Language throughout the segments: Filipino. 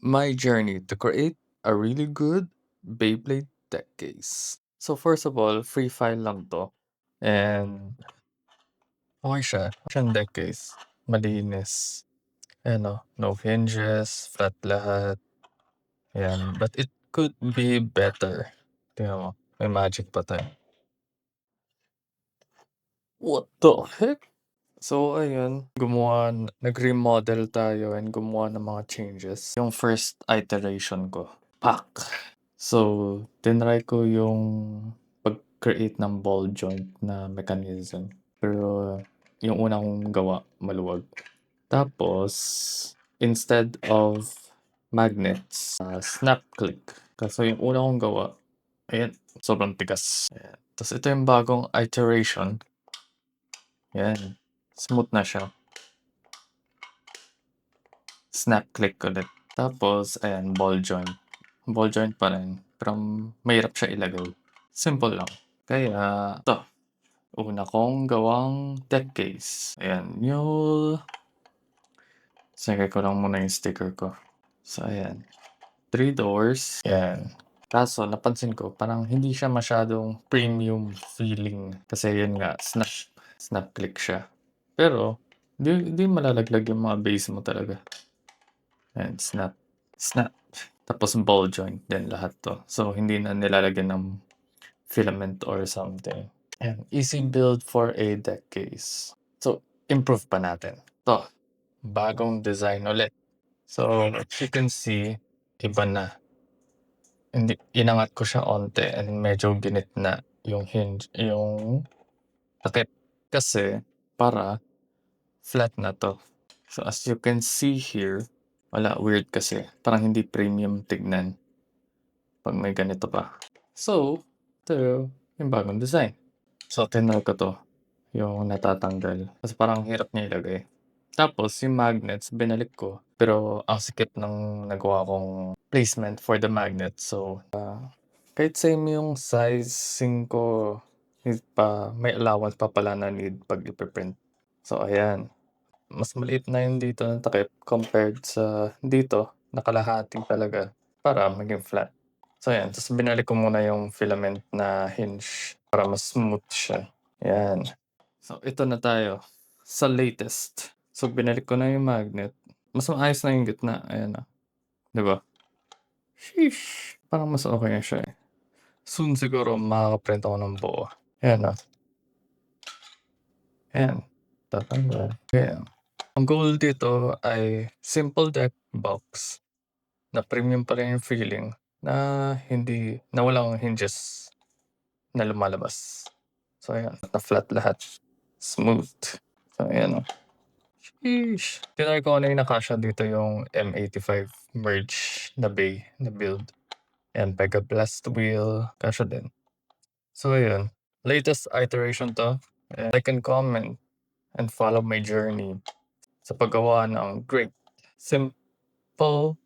My journey to create a really good Beyblade deck case. So first of all, free file lang to. And okay siya. Siyang deck case. Malinis. Ano, no hinges, flat lahat. Ayan. But it could be better. Tingnan mo. May magic pa tayo. What the heck? So, ayun, nag-remodel tayo and gumawa ng mga changes. Yung first iteration ko, pack. So, tinry ko yung pag-create ng ball joint na mechanism. Pero, yung una kong gawa, maluwag. Tapos, instead of magnets, snap click. Kaso yung una kong gawa, ayan, sobrang tigas. Ayan. Tapos ito yung bagong iteration. Ayan, smooth na siya. Snap click ulit. Tapos, ayan, ball joint. Ball joint pa rin. Pero mahirap siya ilagay. Simple lang. Kaya, ito. Una kong gawang deck case. Ayan, mule. Sagay ko lang muna yung sticker ko. So, ayan. 3 doors. Ayan. Kaso, napansin ko, parang hindi siya masyadong premium feeling. Kasi yun nga, snap click siya. Pero, di malalaglag yung mga base mo talaga. Ayan, snap. Tapos ball joint din lahat to. So, hindi na nilalagyan ng filament or something. Ayan, easy build for a deck case. So, improve pa natin. To, bagong design ulit. So, as you can see, iba na. Hindi, inangat ko siya onte and medyo ginitna yung hinge, yung takip. Kasi, para flat na to. So, as you can see here, wala, weird kasi. Parang hindi premium tignan pag may ganito pa. So, ito yung bagong design. So, tinry ko to, yung natatanggal. Kasi parang hirap niya ilagay. Tapos, yung magnets, binalik ko. Pero, ang sikip ng nagawa kong placement for the magnet. So, kahit same yung sizing ko, may allowance pa pala na need pag ipiprint. So, ayan. Mas maliit na yun dito ng takip compared sa dito, nakalahati talaga para maging flat. So, ayan. Tapos, binalik ko muna yung filament na hinge para mas smooth siya. Ayan. So, ito na tayo sa latest. So, binalik ko na yung magnet. Mas maayos na yung gitna. Ayan na. Diba? Sheesh. Parang mas okay na siya eh. Soon siguro makaka-print ako ng buo. Ayan na. Ayan. Tatanggal. Ayan. Ang goal dito ay simple deck box na premium pa rin yung feeling na na walang hinges na lumalabas. So, ayan. Na flat lahat. Smooth. So, ayan o. Sheesh. Tinry ko ano yung nakasya dito yung M85 merge na build. Ayan, Pega Blast Wheel. Kasya din. So, ayun. Latest iteration to. And like and comment and follow my journey sa paggawa ng great, simple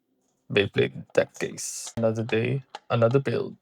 Beyblade deck case. Another day, another build.